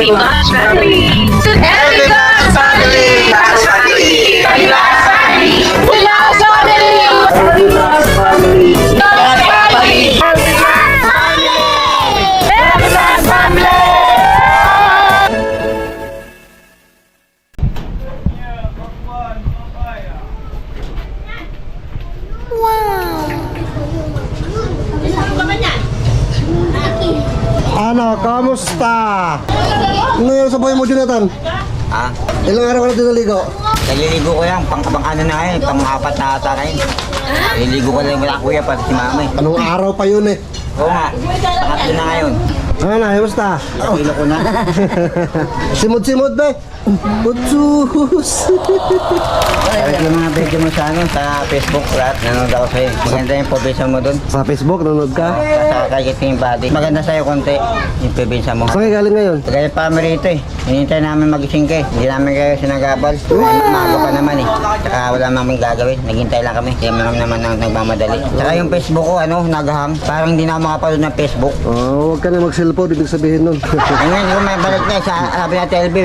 Happy Glass Family! Happy Glass Family! Glass Family! Happy Glass Family! Glass Family! Happy Glass Family! Glass Family! Happy Glass Family! Happy Glass Family! Ano, kamusta? Ano yung sa buhay mo, Jonathan? Ha? Ilang araw ka na dinaligo? Naliligo ko lang, pang ano na ngayon, pang-apat na ata ngayon. Naliligo ko lang wala kuya, pati si mama eh. Anong araw pa yun eh? Oo nga, pangatlo na ngayon. Ano na, kamusta? Nakilo ko na. Simod-simod ba? Butsus! Kaya yung mga video mo sa ano, sa Facebook, lahat nanonood ako sa'yo. Maganda yung probation mo dun. Sa Facebook, nanonood ka? Sa kay King Body. Maganda sa'yo konti, yung probation mo. Saan kayo galing ngayon? Kaya pa kami rito eh. Hinintay namin magising ka eh. Hindi namin kayo sinagabal. Maaga pa naman eh. Tsaka wala namin gagawin. Naghintay lang kami. Kaya naman nagmamadali. Tsaka yung Facebook ko, ano, naghahang. Parang hindi na ako makapanood ng Facebook. Oh, huwag ka na mag-cellphone, ibig sabihin nun. Ngayon, kung may balik na sa sabi na TLB,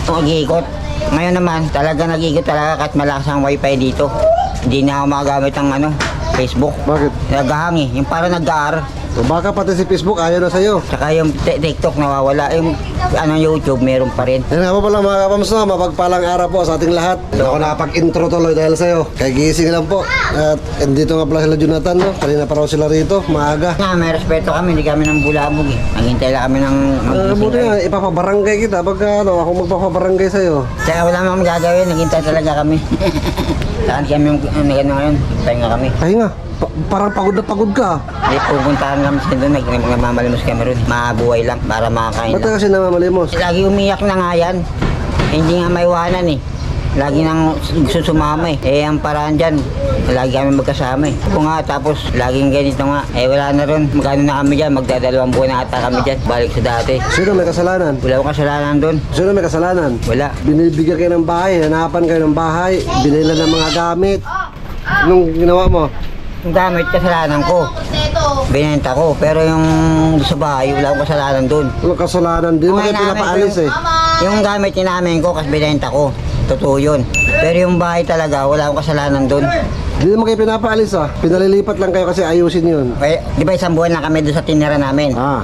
mag-iikot. Ngayon naman, talaga nag-iikot talaga kahit malakas ang wifi dito. Hindi na ako makagamit ng ano, Facebook. Bakit? Naghahang eh. Yung parang nag-aar. O baka pati si Facebook ayaw na sa'yo. Tsaka yung TikTok nawawala. Yung ano, YouTube meron pa rin. Yan nga po pala mga kapamso, mapagpalang araw po sa ating lahat. Ako nakapag-intro tuloy dahil sa'yo. Kaya gising lang po. At dito nga pala sila Jonathan, no? Kanina pa raw sila rito, maaga. Nga, may respeto kami, hindi kami ng bulabog eh. Naghintay lang kami ng Buti nga, ipapabarangay kita pagka ano, ako magpapabarangay sa'yo. Kaya wala naman gagawin, naghintay talaga kami. Saan kami yung ngayon, pahinga kami. Ay nga, parang pagod na pagod ka. Hindi, pupuntahan kami sa doon, nagmamalimos kami ron. Mabuhay lang para makakain Ba't ka lang. kasi namamalimos? Lagi umiyak na nga yan. Hindi nga maiwanan eh. Lagi nang gusto sumama eh. Eh, ang paraan dyan, lagi kami magkasama eh. Ako nga, tapos laging ganito nga. Eh, wala na ron. Magkano na kami dyan, magdadalawang buwan na ata kami dyan. Balik sa dati. Sino may kasalanan? Wala akong kasalanan doon. Sino may kasalanan? Wala. Binibigyan kayo ng bahay, hanapan kayo ng bahay, binila ng mga gamit. Anong ginawa mo? Yung gamit, kasalanan ko. Binenta ko. Pero yung sa bahay, wala akong kasalanan doon. Anong kasalanan? Di mo kayo Okay, namin pinapaalis ko eh. Yung gamit namin ko, kasi binenta ko. Totoo yun. Pero yung bahay talaga, wala akong kasalanan doon. Di mo kayo pinapaalis ah. Pinalilipat lang kayo kasi ayusin yun. Eh, di ba isang buwan lang kami doon sa tinira namin? Ah,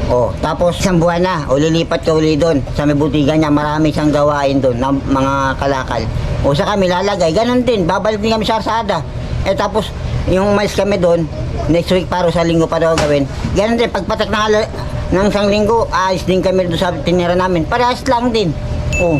Oh, tapos isang buwan na, o lilipat ka uli doon. Sa may butigan niya, marami siyang gawain doon ng mga kalakal. O sa kami lalagay, ganun din, babalik din kami sa arsada. Eh tapos, yung umalis kami doon, next week paro sa linggo pa daw gawin. Ganun din, pagpatak ng isang linggo, aayos din kami doon sa tinira namin. Parehas lang din. Oh,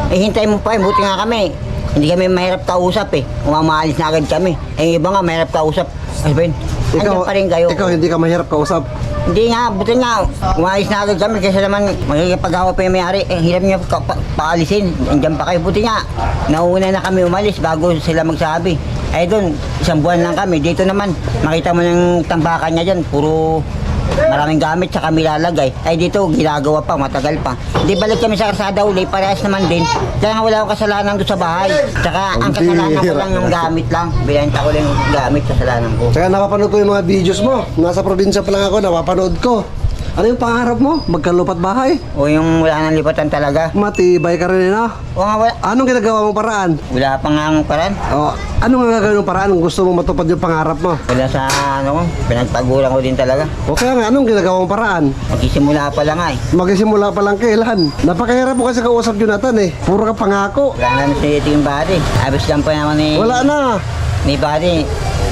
hintay mo pa, buti nga kami. Hindi kami mahirap kausap eh. Umamaalis na agad kami. Eh, yung iba nga mahirap kausap. Ay, Ben, andyan pa rin kayo. ikaw hindi ka mahirap kausap. Hindi nga, buti nga, umayos na agad kami kasi naman magkikipagawa pa yung may-ari. Eh, hirap niya paalisin. Andiyan pa kayo. Buti nga, nauna na kami umalis bago sila magsabi. Eh doon, isang buwan lang kami. Dito naman, makita mo yung tambakan niya dyan. Puro maraming gamit sa kami lalagay. Ay dito, ginagawa pa, matagal pa. Di balik kami sa karsada uli, parehas naman din. Kaya nga wala akong kasalanan doon sa bahay. Tsaka ang kasalanan ko lang yung gamit lang. Binenta ko lang yung gamit, kasalanan ko. Kaya napapanood ko yung mga videos mo. Nasa probinsya pa lang ako, napapanood ko. Ano yung pangarap mo? Magkalupat bahay? O yung wala nang lipatan talaga. Matibay ka rin na. O nga, wala, Anong ginagawa mong paraan? wala pa nga ang paran. O, anong gagawin mong paraan kung gusto mong matupad yung pangarap mo? Wala sa ano ko, pinagpagulang ko din talaga. O kaya nga, anong ginagawa mong paraan? Magsisimula pa lang nga eh. Magsisimula pa lang kailan? Napakahirap mo kasi kausap Jonathan eh. Puro ka pangako. Wala naman si Team Buddy. Abis lang pa naman Wala na. ni Buddy.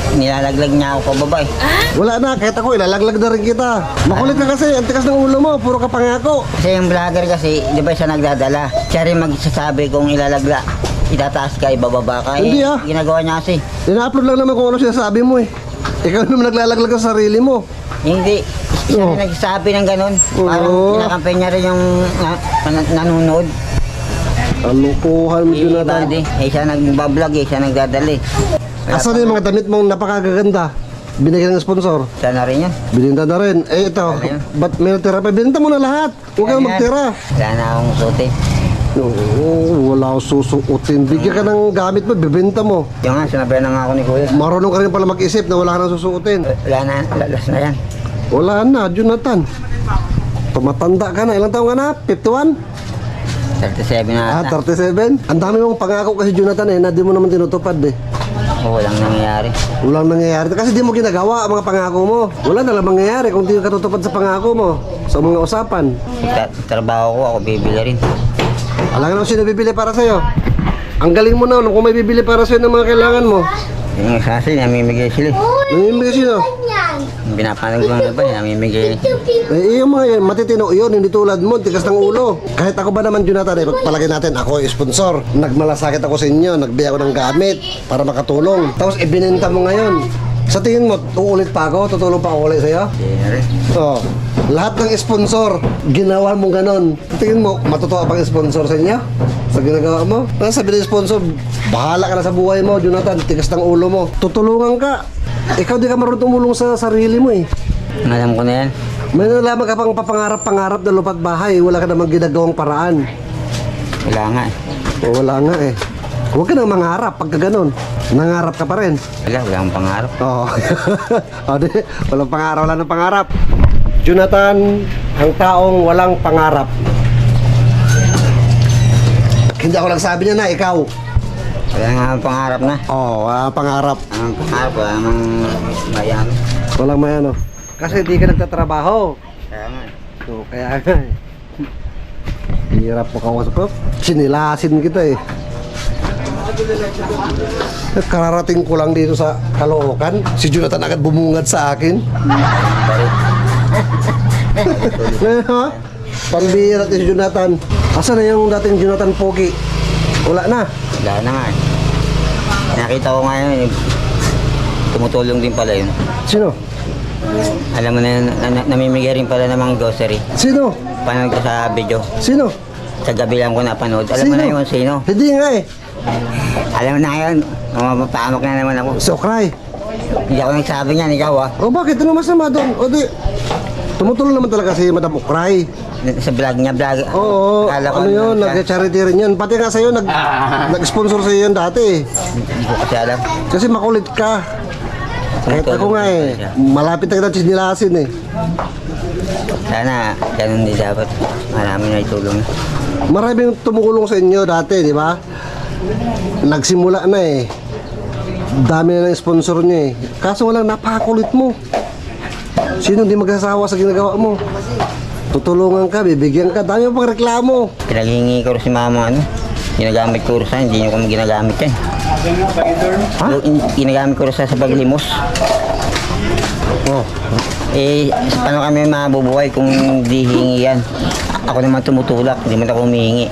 Nilalaglag niya ako pababa eh. Wala na. Kahit ako, ilalaglag na rin kita. Makulit ka kasi. Ang tikas ng ulo mo. Puro ka pangako. Kasi yung vlogger kasi, di ba siya nagdadala? Siya rin magsasabi kung ilalagla. Itataas ka, ibababa ka. Hindi ah. Ginagawa niya kasi. Ina-upload lang naman kung ano sinasabi mo eh. Ikaw naman naglalaglag sa sarili mo. Hindi. Siya Oh. rin nagsasabi ng ganun. Parang Oo. kinakampay niya rin yung nanonood. Kalukuhan mo, Si Jonathan. Buddy. Eh siya nagbablog eh, siya nagdadali. Asan yung mga damit mong napakagaganda? Binigyan ng sponsor. Siya na rin yun. Bininta na rin. Eh ito, Ano yun? ba't may natira pa? Bininta mo na lahat. Huwag kang Ayan. magtira. Wala na akong suti. Oo, wala akong susuotin. Bigyan ka ng gamit mo, bibenta mo. Yung nga, sinabi na nga ako ni Kuya. Marunong ka rin pala mag-isip na wala ka nang susuotin. Wala na, lalas na yan. Wala na, Jonathan. Tumatanda ka na. Ilang taong ka na? 51? 37 na ata. 37? Ang dami mong pangako kasi Jonathan na di mo naman tinutupad eh. Oo, walang nangyayari. Walang nangyayari. Kasi di mo ginagawa ang mga pangako mo. Wala na lang mangyayari kung di ka tutupad sa pangako mo. Sa mga usapan. Trabaho ko, ako bibili rin. Alam nga sino bibili para sa'yo. Ang galing mo na kung may bibili para sa'yo ng mga kailangan mo. Yung sasi, namimigay sila. Namimigay sino? Binapanag ko nga ba, namimigay. Eh, yung mga yan, matitino yun, hindi tulad mo, tigas ng ulo. Kahit ako ba naman, Jonathan, eh, pagpalagay natin, ako ay sponsor. Nagmalasakit ako sa inyo, nagbigay ako ng gamit para makatulong. Tapos, ibinenta mo ngayon. Sa tingin mo, uulit pa ako? Tutulong pa ako ulit sa'yo? Hindi na rin. Oo. Lahat ng sponsor, ginawa mo ganon. Tingin mo, matutuwa pang sponsor sa inyo? Sa ginagawa mo? Sabi ng sponsor, bahala ka na sa buhay mo, Jonathan, tigas ng ulo mo. Tutulungan ka. Ikaw di ka marunong tumulong sa sarili mo eh. Alam ko na yan. May nalaman ka pang papangarap-pangarap na lupat bahay, wala ka namang ginagawang paraan. Wala nga eh. O, wala nga eh. Huwag ka nang mangarap pagka ganon. Nangarap ka pa rin. Wala akong pangarap. Oo. O, di, walang pangarap, wala nang pangarap. Jonathan, ang taong walang pangarap. Hindi ako nagsabi niya na, ikaw. Wala nga akong pangarap na. Oo, wala pangarap. Ang pangarap, wala namang bayan. Walang may ano. Kasi di ka nagtatrabaho. Kaya nga. So, kaya nga eh. Hirap mo kausap. Sinilasin kita eh. Kararating ko lang dito sa Caloocan. Si Jonathan agad bumungad sa akin. Ha? Pambihira si Jonathan. Asan na yung dating Jonathan Pogi? Wala na. Wala na nga eh. Nakita ko ngayon, tumutulong din pala yun. Sino? Alam mo na yun, namimigay rin pala ng mga grocery. Sino? Panood ko sa video. Sino? Sa gabi lang ko napanood. Alam mo na yun sino. Hindi nga eh. Alam mo na yun. Mapapaamok na naman ako. Si Okray. Hindi ako nagsabi niyan, ikaw ah. O bakit? Ano masama doon? O di, tumutulong naman talaga si Madam Okray. Sa vlog niya, vlog. Oo, Akala ko ano yun, nag-charity rin yun. Pati nga sa'yo, nag-sponsor sa'yo yun dati. Hindi ko kasi alam. Kasi makulit ka. Kahit ako nga eh, malapit na kita chisnilasin eh. Sana, ganun din dapat. Marami na itulong. Maraming tumulong sa inyo dati, di ba? Nagsimula na eh. Dami na ng sponsor niyo eh. Kaso walang napakakulit mo. Sino hindi magsasawa sa ginagawa mo? Tutulungan ka, bibigyan ka, dami mo pang reklamo. Pinaghingi ko rin si mama ano. Ginagamit ko rin sa hindi niyo kami ginagamit yan. Ha? Ginagamit ko rin sa paglimos. Oh, Eh, paano kami mabubuhay kung di hingi yan? Ako naman tumutulak, hindi man ako humihingi.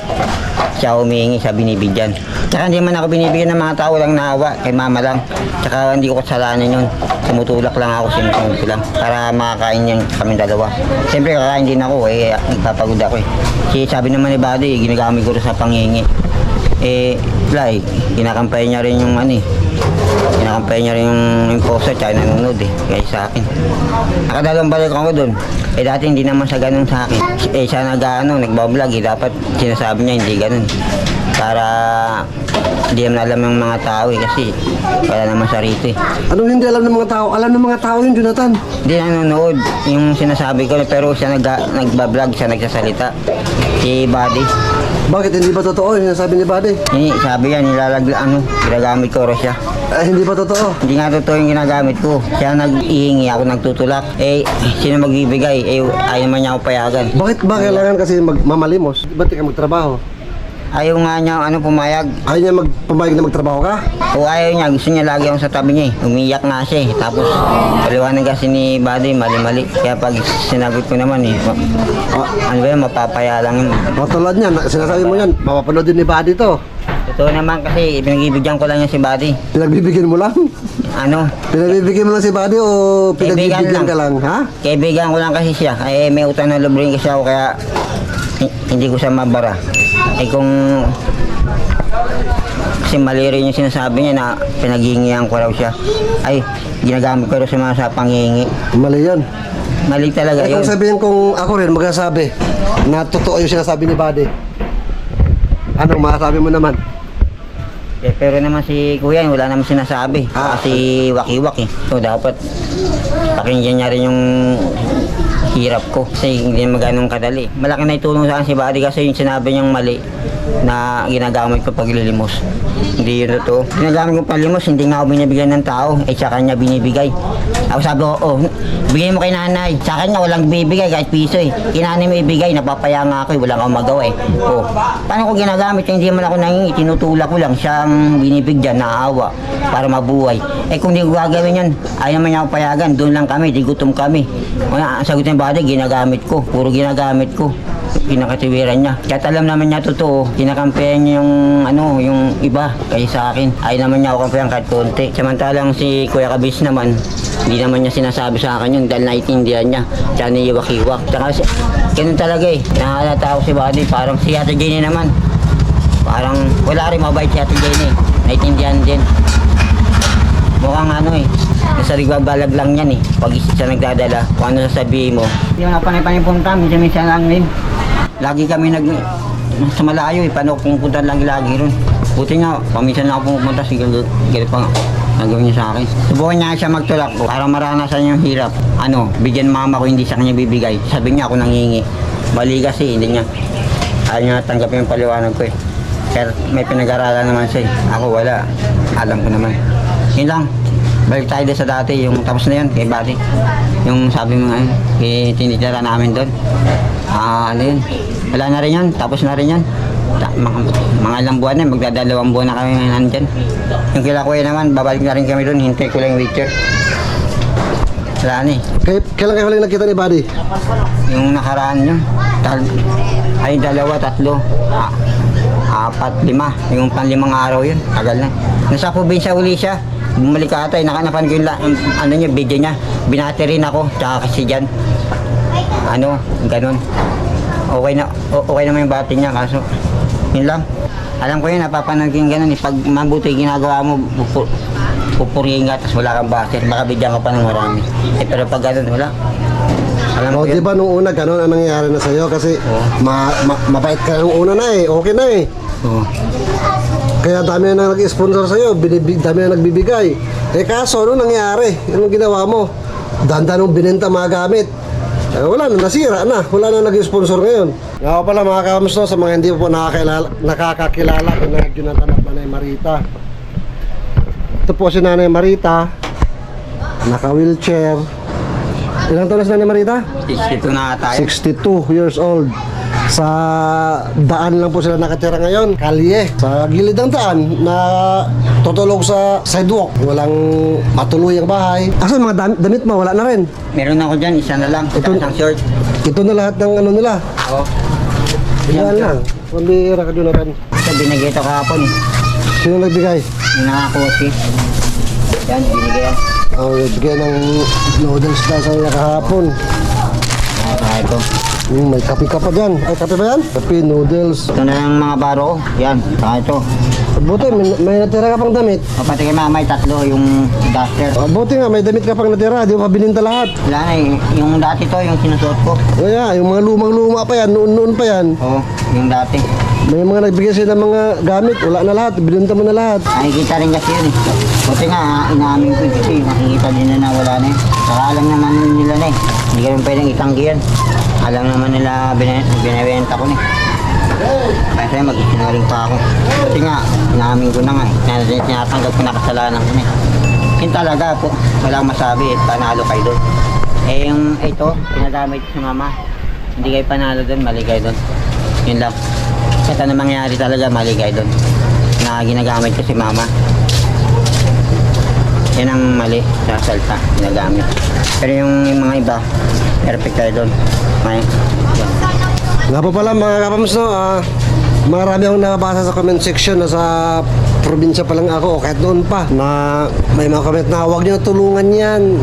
Siya humihingi, siya binibigyan. Tsaka hindi man ako binibigyan ng mga tao lang naawa, kay mama lang. Tsaka hindi ko kasalanan yun. Tumutulak lang ako, sinusunod ko lang. Para makakain niya kami dalawa. Siyempre kakain din ako, eh, nagpapagod ako eh. Kasi sabi naman ni Buddy, ginagamit ko rin sa panghingi. Eh, Fly, kinakampay niya rin yung ano eh. Kinakampay niya rin yung poster tsaka nanonood eh, kaya sa akin. Nakadalawang balik ako doon. Eh dati hindi naman siya ganun sa akin. Eh siya nagbablog eh, dapat sinasabi niya hindi ganun. Para hindi naman alam ng mga tao eh, kasi wala naman siya rito eh. anong hindi alam ng mga tao? Alam ng mga tao yun, Jonathan. Hindi nanonood yung sinasabi ko, pero siya nagbablog, siya nagsasalita. Si Buddy. Bakit hindi ba totoo yung sinasabi ni Buddy? Sabi yan, ginagamit ko rin siya. Hindi ba totoo? Hindi nga totoo yung ginagamit ko. Siya nag-ihingi, ako nagtutulak. Eh, sino magbibigay? Eh, ayaw naman niya ako payagan. Bakit ba kailangan kasi mamalimos? Ba't di ka magtrabaho? Ayaw nga niya, pumayag. Ayaw niya pumayag na magtrabaho ka? O ayaw niya, gusto niya lagi akong sa tabi niya eh. Umiyak nga siya eh. Tapos, paliwanag kasi ni Buddy, mali-mali. Kaya pag sinagot ko naman eh, ano ba yun, mapapaya lang yun. Tulad niyan, sinasabi mo yan, mapapanood din ni Buddy to. Totoo naman kasi, pinagbibigyan ko lang yan si Buddy. Pinagbibigyan mo lang? Pinagbibigyan mo lang si Buddy o pinagbibigyan ka lang, ha? Kaibigan ko lang kasi siya. Eh, may utang na loob rin kasi ako, kaya hindi ko siya mabara. Eh kung kasi mali rin yung sinasabi niya na pinaghingihan ko raw siya. Ay, ginagamit ko rin sa mga sa panghingi. Mali yan. Mali talaga Eh yun. kung sabihin kong ako rin magsasabi na totoo yung sinasabi ni Buddy, anong masasabi mo naman? Eh, pero naman si Kuya, wala naman sinasabi. Kasi waki-waki. So, dapat pakinggan niya rin yung hirap ko. Kasi hindi maganong kadali. Malaki na itulong sa akin si Buddy kasi yung sinabi niyang mali na ginagamit ko pag lilimos. Hindi yun totoo. Ginagamit ko palimos, hindi nga ako binibigyan ng tao. Sa kanya binibigay. Ako sabi ko, oh, bigay mo kay nanay. Sa akin nga walang bibigay kahit piso eh. Kinanay mo ibigay, napapaya nga ako eh. Walang akong magawa eh. Oh, paano ko ginagamit? Hindi man ako nangingi, tinutulak ko lang. Siyang binibigyan, naawa para mabuhay. Kung di ko gagawin yun, ayaw naman niya ako payagan. Doon lang kami, di gutom kami. Ang sagot ng Buddy, ginagamit ko. Puro ginagamit ko. Pinakatiwiran niya. Kahit alam naman niya totoo, kinakampihan niya yung iba kaysa sa akin. Ayaw naman niya ako kampihan kahit konti. Samantalang si Kuya Kabis naman, hindi naman niya sinasabi sa akin yun dahil naiintindihan niya. Tsaka niiwak-iwak. Tsaka ganun talaga eh. Nahalata ako si Buddy. Parang si Ate Jenny naman. Parang wala rin mabait si Ate Jenny. Naiintindihan din. Mukhang nasa rigbabalag lang yan eh. Pag siya nagdadala, kung ano sasabihin mo. Yung napanay-panay punta, minsan lang rin. Lagi kami sa malayo eh. Paano kung punta lagi ron? Buti nga, paminsan lang ako pumunta, sige, ganito pa nga. Nagawin niya sa akin. Subukan niya siya magtulak ko para maranasan yung hirap. Bigyan mama ko, hindi sa kanya bibigay. Sabi niya ako nangingi. Mali kasi, hindi niya. Ayaw niya tanggapin yung paliwanag ko eh. Pero may pinag-aralan naman siya eh. Ako wala. Alam ko naman. Yun lang. Balik tayo sa dati, yung tapos na yun, kay Buddy. Yung sabi mo tinitira namin doon. Yun. Wala na rin yan, tapos na rin yan. Mga ilang buwan na, magdadalawang buwan na kami nandyan. Yung kila Kuya naman, babalik na rin kami doon, hintay ko lang yung wheelchair. Wala na eh. Kailan kayo huling nakita ni Buddy? Yung nakaraan nyo, ay 2, 3, 4, 5. Yung panlimang araw yun, tagal na. Nasa probinsya uli siya. Bumalik ka ata, nakanapan ko yung video niya. Binati rin ako, tsaka kasi dyan. Ganun. Okay naman yung bati niya, kaso yun lang. Alam ko yun, napapanood ko yung ganun. Pag mabuti ginagawa mo, pupurihin ka, tapos wala kang bati. Baka bigyan ka pa ng marami. Pero pag ganun, wala. Alam ko yun. Di ba nung una, ganun ang nangyayari na sa'yo? Kasi mabait ka nung una na eh, okay na eh. Oo. Kaya dami na nag-sponsor sa'yo, dami na nagbibigay. Kaso, ano nangyari? Anong ginawa mo? Dandan mong binenta mga gamit. Wala na, nasira na. Wala na nag-sponsor ngayon. Nga pala mga kamusto, sa mga hindi po nakakakilala kina Jonathan at Nanay Marita. Ito po si Nanay Marita, naka-wheelchair. Ilang taon na si Nanay Marita? 62 na tayo. 62 years old. Sa daan lang po sila nakatira ngayon, kalye. Sa gilid ng daan na tutulog sa sidewalk. Walang matuloy ang bahay. Asan mga damit mo? Wala na rin. Meron ako dyan, isa na lang. Isang short. Ito na lahat ng nila. Oo. Yan lang. Pambira ka doon na rin. Ito, binigay ito kahapon eh. Sino nagbigay? Yung nakakosi. Yan, binigay yan. Nagbigay ng noodles daw sa kanya kahapon. Saka ito. May kape ka pa dyan. Ay, kape ba yan? Kape, noodles. Ito na yung mga baro ko. Yan, saka ito. Buti, may natira ka pang damit. Pati kay mama, 3 yung duster. Buti nga, may damit ka pang natira. Di mo pa bininta lahat. Wala na eh. Yung dati to, yung sinusuot ko. Kaya, yung mga lumang-luma pa yan, noon pa yan. Oo, yung dati. May mga nagbigay sila ng mga gamit, wala na lahat, bininta mo na lahat. Nakikita rin kasi yun eh. Buti nga, inaamin ko kasi nakikita din na wala na eh. Saka alam naman nila na eh. Hindi ka rin pwedeng itanggi yan. Alam naman nila binibenta ko na eh. Kasi mag-sinaring pa ako. Buti nga, inaamin ko na nga eh. Tinatanggap ko na kasalanan ko na eh. Yun talaga po, wala akong masabi eh. Panalo kayo doon. Yung ito, pinagamit sa mama. Hindi kayo panalo doon, mali kayo doon. Yun lang. Kasi ano mangyayari talaga, mali kayo doon. Na ginagamit ko si mama. Yan ang mali sa salta, ginagamit. Pero yung mga iba, perfect tayo doon. Nga po pala mga kapams, no, marami akong nabasa sa comment section na sa probinsya pa lang ako o kahit noon pa na may mga comment na huwag niyo tulungan yan,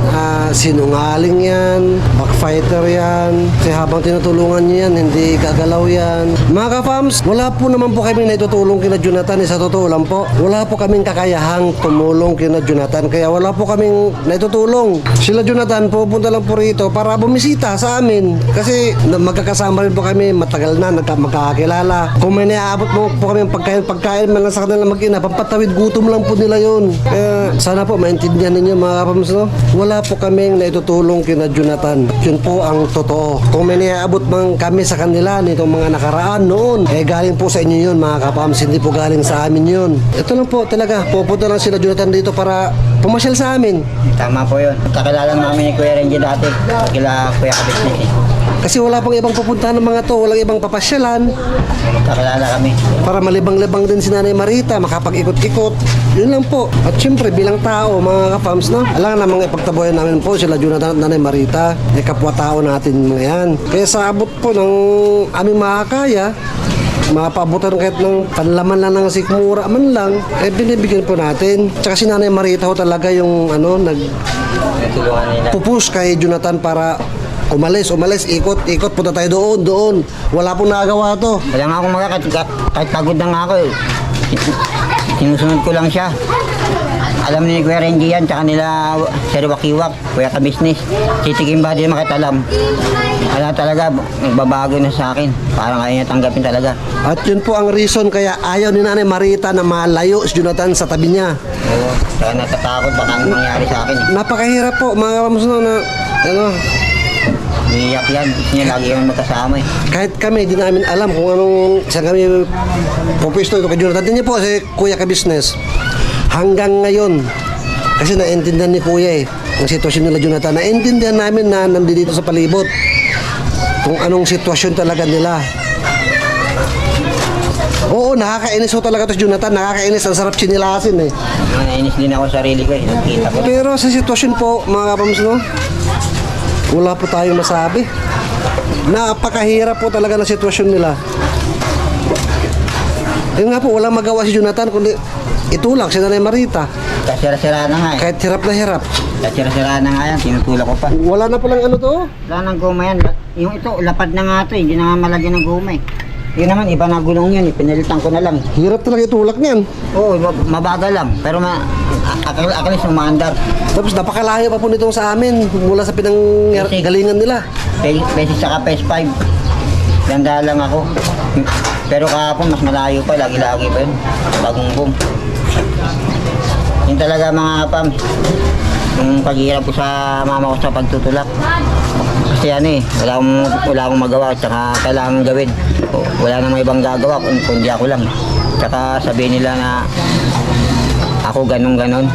sinungaling yan, backfighter yan, kasi habang tinutulungan niyo yan hindi gagalaw yan. Mga kapams, wala po naman po kami naitutulong kina Jonathan, sa totoo lang po wala po kaming kakayahang tumulong kina Jonathan, kaya wala po kaming naitutulong. Sila Jonathan pupunta lang po rito para bumisita sa amin kasi magkakasama rin po kami, matagal na magkakakilala. Kung may naaabot mo po kami pagkain man lang sa kanila mag-ina, pampatawid gutom lang po nila yon. Kaya sana po maintindihan ninyo mga kapams, no? Wala po kaming naitutulong kina Jonathan. Yun po ang totoo. Kung may niaabot man kami sa kanila nitong mga nakaraan noon, galing po sa inyo yun mga kapams, hindi po galing sa amin yun. Ito lang po talaga, pupunta lang sila Jonathan dito para pumasyal sa amin. Tama po yun. Kakilala namin ni Kuya Renji dati. Kila Kuya Kabisnes eh. Kasi wala pang ibang pupuntahan ng mga to, walang ibang papasyalan. Kakilala kami. Para malibang-libang din si Nanay Marita, makapag-ikot-ikot. Yun lang po. At syempre, bilang tao, mga kapams, no? Alam namang ipagtabuyan namin po sila Jonathan at Nanay Marita. Kapwa-tao natin mga yan. Kaya sa abot po ng aming makakaya, mapaabutan kahit ng panlaman lang ng sikmura man lang, binibigyan po natin. Tsaka si Nanay Marita ho talaga yung Tulungan nila. pupush kay Jonathan para umalis, ikot, punta tayo doon. Wala pong nagawa to. Wala nga akong kahit pagod na nga ako eh. Sinusunod ko lang siya. Alam ni Kuya Renji yan, tsaka nila Sir Wakiwak, Kuya Kabisnes. Titikim ba din makitalam. Wala talaga, nagbabago na sa akin. Parang ayaw niya tanggapin talaga. At yun po ang reason kaya ayaw ni Nanay Marita na malayo si Jonathan sa tabi niya. Oo, tsaka natatakot baka anong mangyari sa akin. Napakahirap po mga kapams, no, na Umiiyak yan, gusto niya lagi kami magkasama eh. kahit kami, di namin alam kung anong saan kami pupisto ito kay Jonathan. Din niya po si Kuya Kabisnes. Hanggang ngayon, kasi naintindihan ni Kuya ang sitwasyon nila Jonathan. Naintindihan namin na nandito sa palibot kung anong sitwasyon talaga nila. Oo, nakakainis ho talaga to si Jonathan. Nakakainis, ang sarap sinilasin eh. Nainis din ako sa sarili ko eh, nagkita ko. Pero sa sitwasyon po, mga kapams, no? Wala po tayong masabi. Napakahirap po talaga ng sitwasyon nila. Yun nga po, walang magawa si Jonathan kundi itulak si Nanay Marita. Kasira-sira na nga eh. Kahit hirap na hirap. Kasira-sira na nga yan, tinutulak ko pa. Wala na palang ano to. Wala nang guma yan. Yung ito, lapad na nga ito, hindi na nga malagyan ng guma eh. Yun naman, iba na gulong yun, pinalitan ko na lang. Hirap talaga itulak niyan. Oo, mabagal lang. Pero akalis yung maandar. Tapos napakalayo pa po nitong sa amin mula sa pinanggalingan nila. Pesis saka PES 5. Ganda lang ako. Pero kahapon, mas malayo pa, lagi-lagi pa yun. Bagong boom. Yun talaga mga kapam. Yung paghihirap ko sa mama ko sa pagtutulak. Kasi wala akong magawa, tsaka kailangan gawin. Wala namang ibang gagawa, kundi ako lang. Tsaka sabihin nila na ako ganon.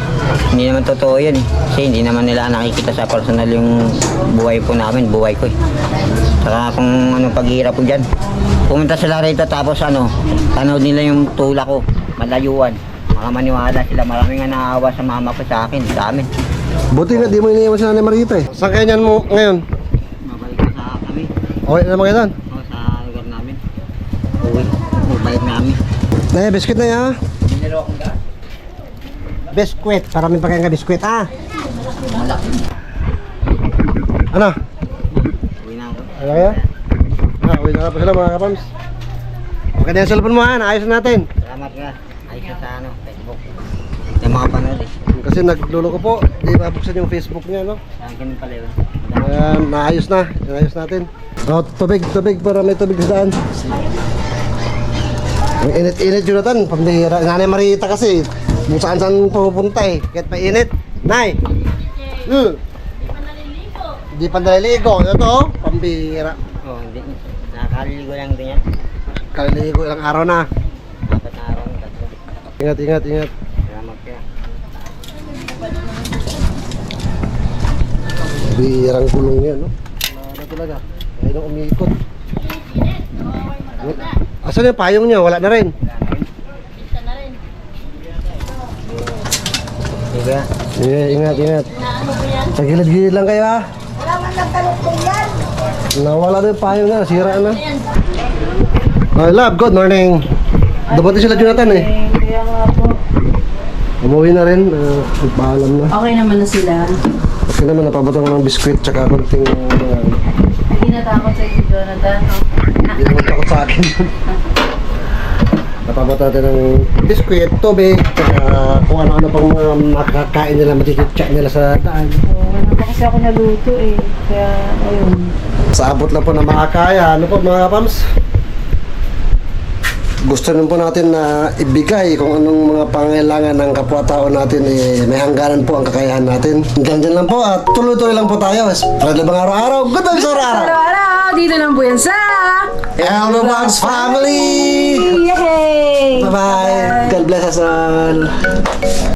Hindi naman totoo yun. Kasi hindi naman nila nakikita sa personal yung buhay po namin, buhay ko eh. Tsaka kung anong paghihirap ko dyan. Pumunta sila rito tapos tanaw nila yung tula ko, malayuan. Makamaniwala sila, maraming nga naawa sa mama ko sa akin, sa amin. Buti nga di mo iniiwan si Nanay Marita eh. Saan kaya niyan mo ngayon? Mabalik ko sa kami. Okay naman kayo doon? O sa lugar namin. Uwi. Balik namin. Nay, biscuit na ya. Dinero akong gas. Biscuit. Parami pa kayong biscuit Malaki. Ano? Uwi na ako. Ano kaya? Uwi na pa sila mga kapams. Okay na yung cellphone mo ha, naayos natin. Salamat ka. Ayos sa Facebook. Yung mga panood eh. Kasi nagluloko po, di mabuksan yung Facebook niya, no? Ganun pala yun. Ayan, naayos natin. Tubig para may tubig sa daan. Ang init-init Jonathan, pambihira. Nanay Marita kasi, kung saan pupunta eh. Kahit mainit. Nay! Hindi pa naliligo. Ito, pambihira. Oo, hindi. Nakakaliligo lang din yan. Kaliligo ilang araw na. 4 na araw ng tatlo. Ingat. Salamat ka. Birang gulong yan, no? Ano talaga? Ayaw nang umiikot. Asan yung payong niya? Wala na rin. Sige. Sige, ingat. Sa gilid-gilid lang kayo, ha? Wala man lang talukong yan. Nawala na yung payong niya. Sira na. Oh, love, good morning. Dumating sila Jonathan, eh. Kaya nga po. Umuwi na rin. Paalam na. Okay naman na sila. Kasi naman napabatang ng biskwit tsaka konting Hindi natakot sa si Jonathan. hindi naman takot sa akin. Napabot natin ng biskwit, tubig, tsaka kung ano-ano pang mga makakain nila, matititsa nila sa daan. Ano ba kasi ako naluto eh. Kaya ayun. Sa abot lang po na makakaya. Ano po mga pams? gusto rin po natin na ibigay kung anong mga pangailangan ng kapwa-tao natin, may hangganan po ang kakayahan natin. Hanggang dyan lang po at tuloy-tuloy lang po tayo. Spread labang araw-araw. Good vibes araw-araw. Araw-araw, dito lang po yan sa... Elderbox Family! Yay! Bye-bye. God bless us all.